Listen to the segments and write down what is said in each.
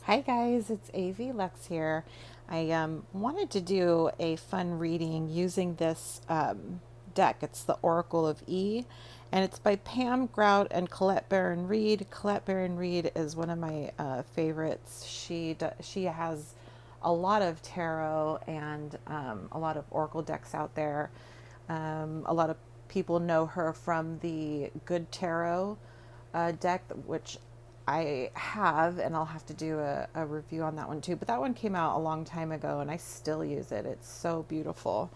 Hi guys, it's AV Lex here. I wanted to do a fun reading using this deck. It's the Oracle of E, and it's by Pam Grout and Colette Baron-Reid. Colette Baron-Reid is one of my favorites. She has a lot of tarot and a lot of Oracle decks out there. A lot of people know her from the Good Tarot deck, which I have, and I'll have to do a review on that one too. But that one came out a long time ago, and I still use it. It's so beautiful.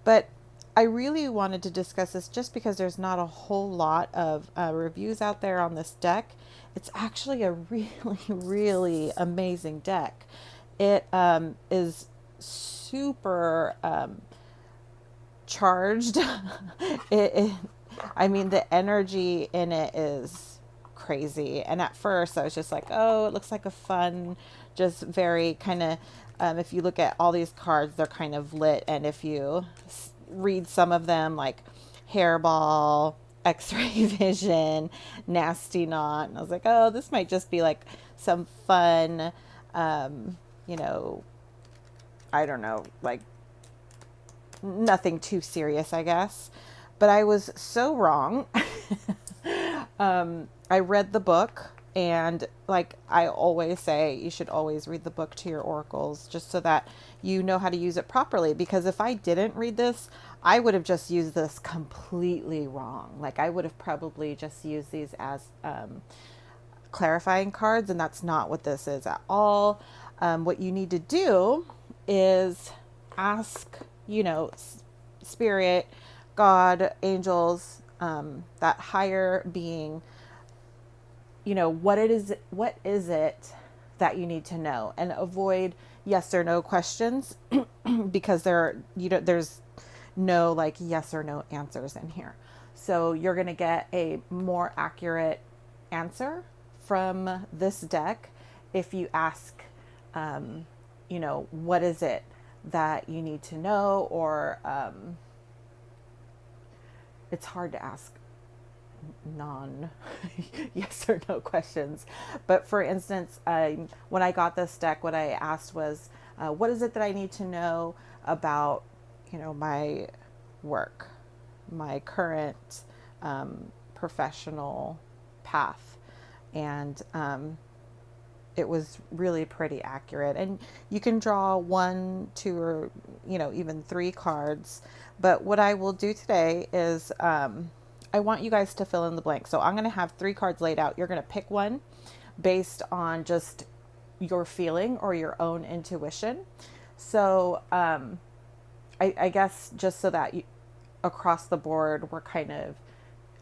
But I really wanted to discuss this just because there's not a whole lot of reviews out there on this deck. It's actually a really, really amazing deck. It is super charged. it, I mean, the energy in it is crazy. And at first, I was just like, oh, it looks like a fun, just very kind of. If you look at all these cards, they're kind of lit. And if you read some of them, like Hairball, X-ray Vision, Nasty Knot, and I was like, oh, this might just be like some fun, you know, I don't know, like nothing too serious, I guess. But I was so wrong. I read the book, and like I always say, you should always read the book to your oracles just so that you know how to use it properly. Because if I didn't read this, I would have just used this completely wrong. Like I would have probably just used these as clarifying cards, and that's not what this is at all. What you need to do is ask, spirit, God, angels, that higher being, what is it that you need to know, and avoid yes or no questions because there's no like yes or no answers in here. So you're going to get a more accurate answer from this deck if you ask, what is it that you need to know, or it's hard to ask non yes or no questions. But for instance, when I got this deck, what I asked was, what is it that I need to know about, my work, my current professional path? And it was really pretty accurate. And you can draw one, two, or even three cards. But what I will do today is I want you guys to fill in the blank. So I'm going to have three cards laid out. You're going to pick one based on just your feeling or your own intuition. So I guess just so that across the board, we're kind of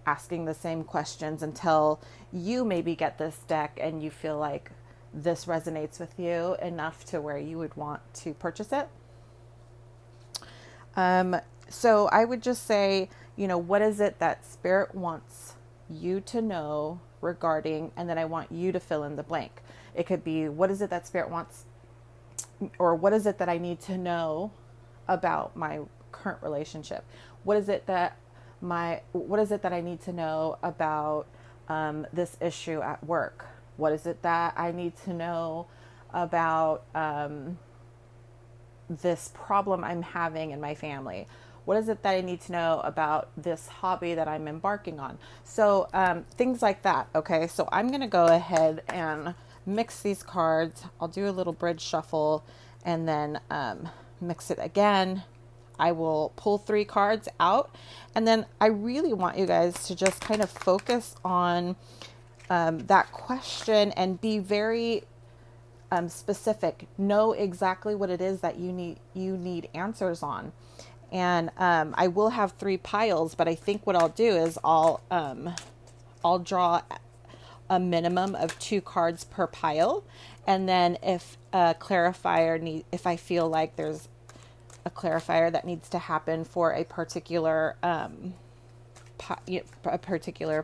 asking the same questions until you maybe get this deck and you feel like this resonates with you enough to where you would want to purchase it. So I would just say, what is it that Spirit wants you to know regarding, and then I want you to fill in the blank. It could be, what is it that Spirit wants, or what is it that I need to know about my current relationship? What is it that I need to know about this issue at work? What is it that I need to know about this problem I'm having in my family? What is it that I need to know about this hobby that I'm embarking on? So things like that. Okay, so I'm going to go ahead and mix these cards. I'll do a little bridge shuffle and then mix it again. I will pull three cards out, and then I really want you guys to just kind of focus on that question and be very specific. Know exactly what it is that you need answers on. And I will have three piles, but I think what I'll do is I'll draw a minimum of two cards per pile, and then if if I feel like there's a clarifier that needs to happen for a particular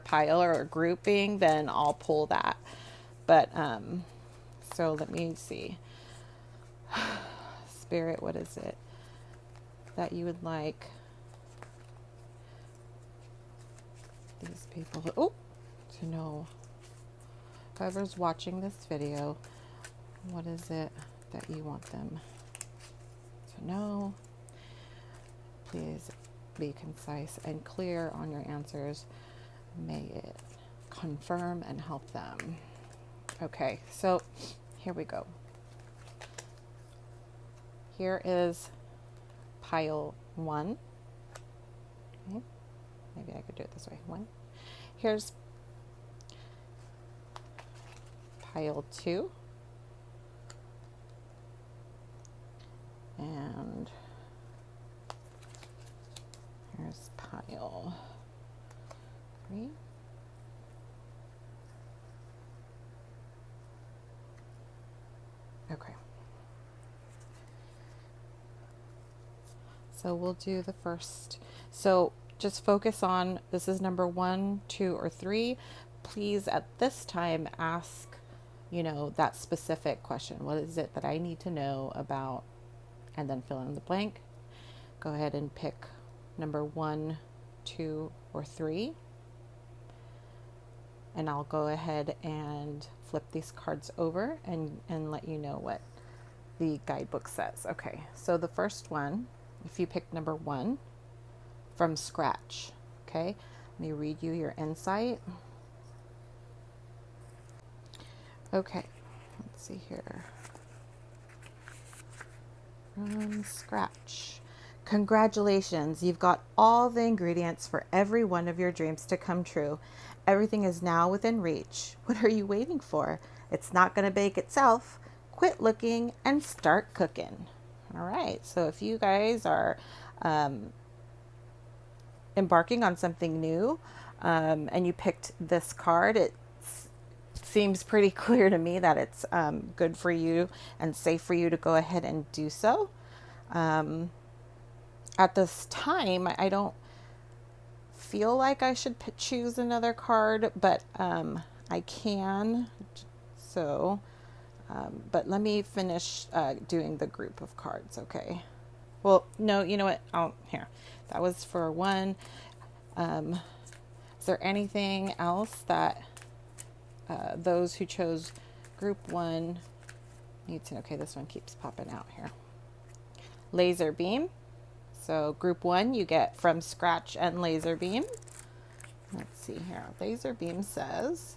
pile or grouping, then I'll pull that. But so let me see. Spirit, what is it that you would like these people to know? Whoever's watching this video, What is it that you want them to know? Please be concise and clear on your answers. May it confirm and help them. Okay, so here we go. Here is pile 1. Okay. Maybe I could do it this way. 1. Here's pile 2. And here's pile 3. Okay. So we'll do the first. So just focus on, this is number 1, 2, or 3. Please at this time ask, that specific question. What is it that I need to know about? And then fill in the blank. Go ahead and pick number 1, 2, or 3. And I'll go ahead and flip these cards over and let you know what the guidebook says. Okay, so the first one, if you pick number 1, from scratch. Okay, let me read you your insight. Okay, let's see here. From scratch. Congratulations, you've got all the ingredients for every one of your dreams to come true. Everything is now within reach. What are you waiting for? It's not going to bake itself. Quit looking and start cooking. All right, so if you guys are embarking on something new and you picked this card, it seems pretty clear to me that it's good for you and safe for you to go ahead and do so. At this time, I don't feel like I should choose another card, but I can. So, but let me finish doing the group of cards, okay? Well, no, you know what? Here. That was for 1. Is there anything else that those who chose group 1 need to know? Okay, this one keeps popping out here. Laser beam. So group 1, you get from scratch and laser beam. Let's see here. Laser beam says,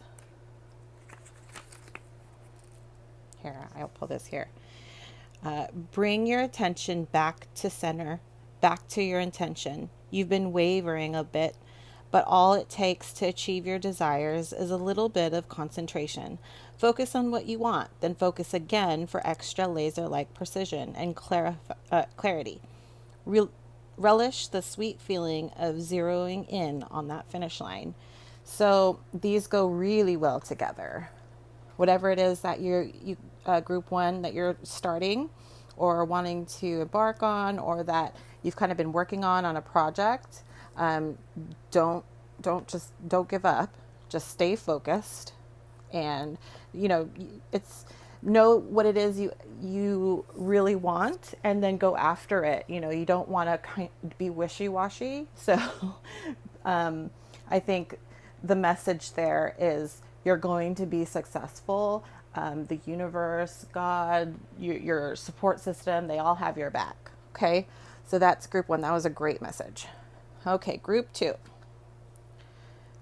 here, I'll pull this here. Bring your attention back to center, back to your intention. You've been wavering a bit, but all it takes to achieve your desires is a little bit of concentration. Focus on what you want, then focus again for extra laser-like precision and clarity. Relish the sweet feeling of zeroing in on that finish line. So these go really well together. Whatever it is that you group 1 that you're starting or wanting to embark on, or that you've kind of been working on a project, don't give up. Just stay focused, and it's know what it is you really want, and then go after it. You don't want to be wishy-washy. So I think the message there is you're going to be successful. The universe, God, your support system, they all have your back. Okay, so that's group 1. That was a great message. Okay, group 2.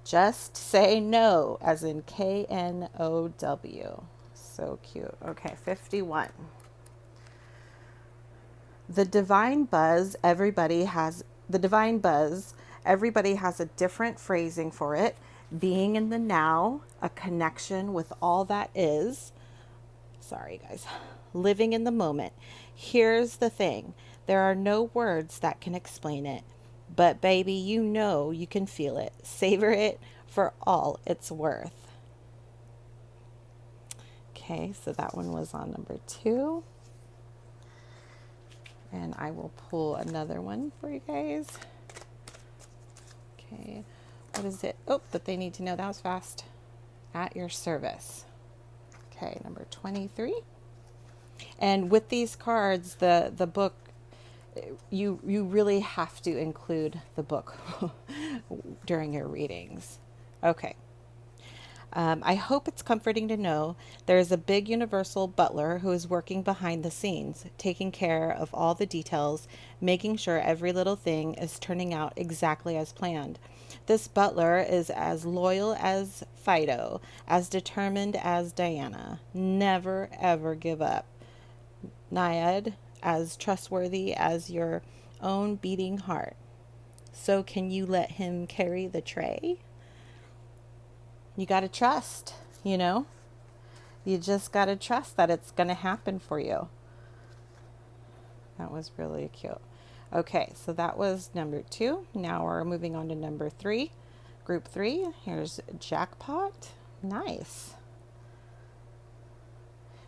Just say no, as in KNOW. So cute. Okay, 51. The divine buzz, everybody has a different phrasing for it. Being in the now, a connection with all that is. Sorry, guys. Living in the moment. Here's the thing. There are no words that can explain it. But baby, you can feel it. Savor it for all it's worth. Okay, so that one was on number 2. And I will pull another one for you guys. Okay, what is it? Oh, that they need to know. That was fast. At your service. Okay, number 23. And with these cards, the book, you really have to include the book during your readings. Okay. I hope it's comforting to know there is a big universal butler who is working behind the scenes, taking care of all the details, making sure every little thing is turning out exactly as planned. This butler is as loyal as Fido, as determined as Diana. Never ever give up. Naiad, as trustworthy as your own beating heart. So, can you let him carry the tray? You got to trust, you know? You just got to trust that it's going to happen for you. That was really cute. Okay, so that was number 2. Now we're moving on to number 3. Group 3. Here's jackpot. Nice.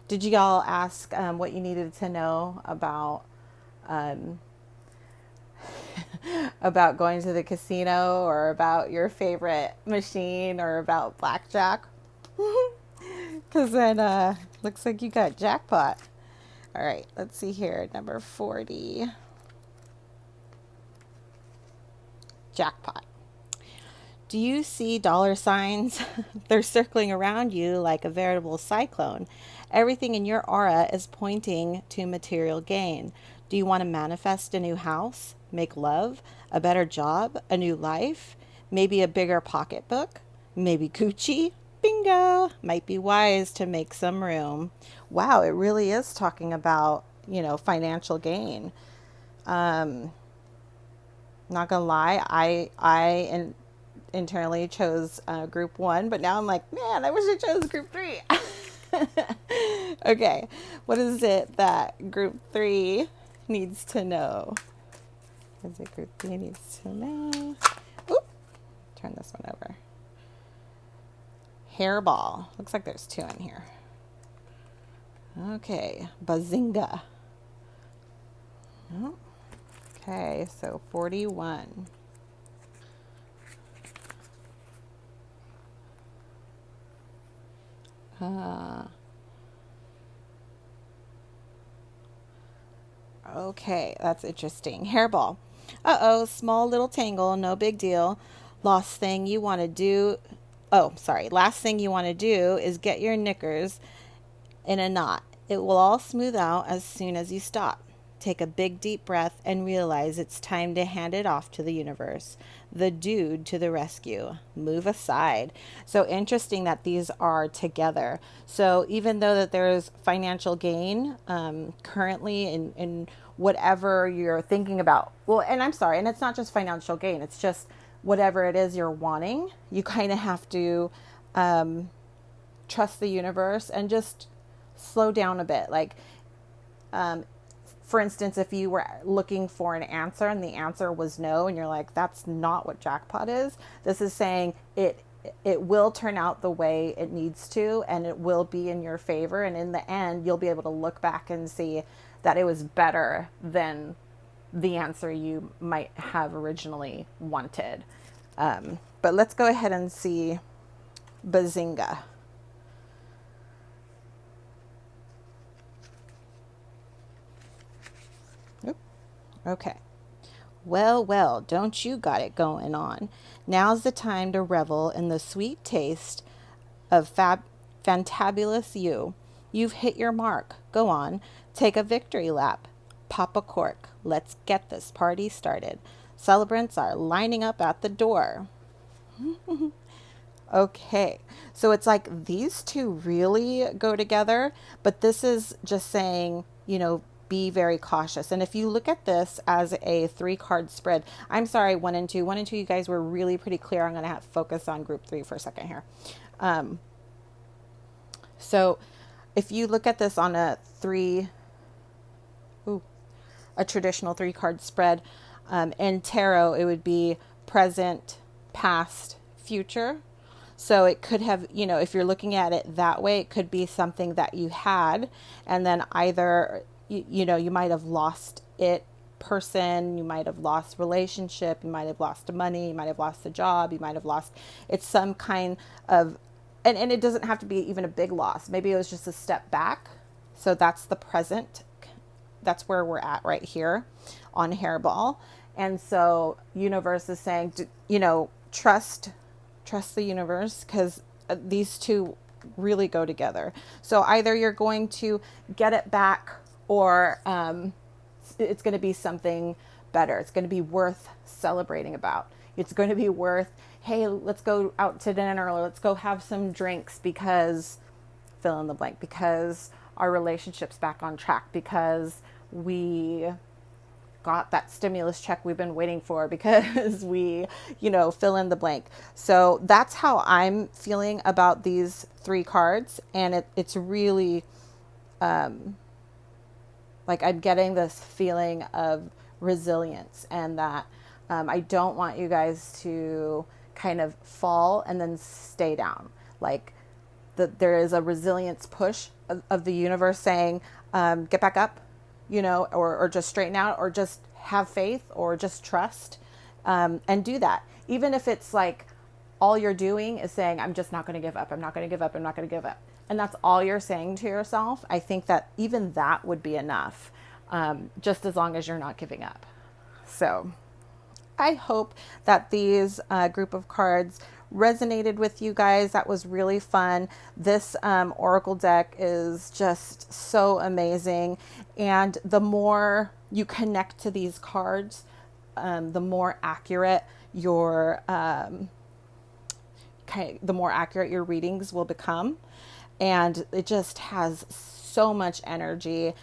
Did you all ask what you needed to know um, about going to the casino, or about your favorite machine, or about blackjack? Because then looks like you got jackpot. All right, let's see here. Number 40. Jackpot. Do you see dollar signs? They're circling around you like a veritable cyclone. Everything in your aura is pointing to material gain. Do you want to manifest a new house, make love, a better job, a new life, maybe a bigger pocketbook, maybe Gucci? Bingo! Might be wise to make some room. Wow, it really is talking about, financial gain. Not gonna lie, I internally chose group 1, but now I'm like, man, I wish I chose group 3. Okay, what is it that group 3 needs to know? Is it group 3 needs to know? Oop, turn this one over. Hairball. Looks like there's 2 in here. Okay, bazinga. Oh, okay, so 41. Okay, that's interesting. Hairball. Uh-oh, small little tangle, no big deal. Last thing you want to do. Oh, sorry. Last thing you want to do is get your knickers in a knot. It will all smooth out as soon as you stop. Take a big deep breath and realize it's time to hand it off to the universe. The dude to the rescue. Move aside. So interesting that these are together. So even though that there's financial gain currently in whatever you're thinking about, well, and I'm sorry, and it's not just financial gain, it's just whatever it is you're wanting, you kind of have to trust the universe and just slow down a bit. Like, for instance, if you were looking for an answer and the answer was no, and you're like, that's not what jackpot is. This is saying it will turn out the way it needs to, and it will be in your favor. And in the end, you'll be able to look back and see that it was better than the answer you might have originally wanted. But let's go ahead and see bazinga. Okay. Well, well, don't you got it going on. Now's the time to revel in the sweet taste of fantabulous you. You've hit your mark. Go on, take a victory lap. Pop a cork. Let's get this party started. Celebrants are lining up at the door. Okay, so it's like these two really go together, but this is just saying, be very cautious. And if you look at this as a 3-card spread, I'm sorry, 1 and 2. 1 and 2, you guys were really pretty clear. I'm going to have to focus on group 3 for a second here. So if you look at this on a traditional 3-card spread, in tarot, it would be present, past, future. So it could have, if you're looking at it that way, it could be something that you had, and then either, you might have lost it, person, you might have lost relationship, you might have lost money, you might have lost a job, you might have lost, it's some kind of, and it doesn't have to be even a big loss. Maybe it was just a step back. So that's the present. That's where we're at right here on Hairball. And so universe is saying, trust the universe, because these two really go together. So either you're going to get it back, or it's going to be something better. It's going to be worth celebrating about. It's going to be worth, hey, let's go out to dinner, or let's go have some drinks because fill in the blank, because our relationship's back on track, because we got that stimulus check we've been waiting for, because we, fill in the blank. So that's how I'm feeling about these 3 cards. And it's really like I'm getting this feeling of resilience, and that I don't want you guys to kind of fall and then stay down. Like there is a resilience push of the universe saying, get back up, or just straighten out, or just have faith, or just trust, and do that. Even if it's like all you're doing is saying, I'm just not going to give up. I'm not going to give up. I'm not going to give up. And that's all you're saying to yourself. I think that even that would be enough, just as long as you're not giving up. So I hope that these group of cards resonated with you guys. That was really fun. This Oracle deck is just so amazing. And the more you connect to these cards, the more accurate your readings will become. And it just has so much energy.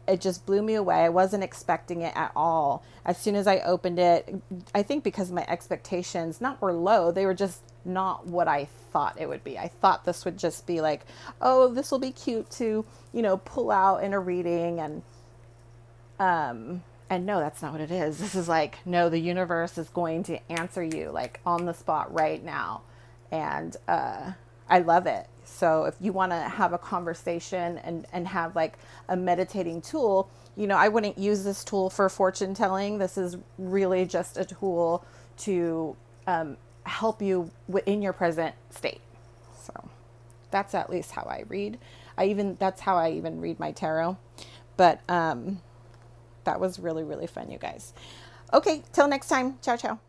It just blew me away. I wasn't expecting it at all. As soon as I opened it, I think because my expectations were low, they were just not what I thought it would be. I thought this would just be like, oh, this will be cute to, pull out in a reading, and no, that's not what it is. This is like, no, the universe is going to answer you like on the spot right now. And I love it. So if you want to have a conversation and have like a meditating tool, I wouldn't use this tool for fortune telling. This is really just a tool to help you in your present state. So that's at least how I read. That's how I even read my tarot. But that was really, really fun, you guys. Okay, till next time. Ciao, ciao.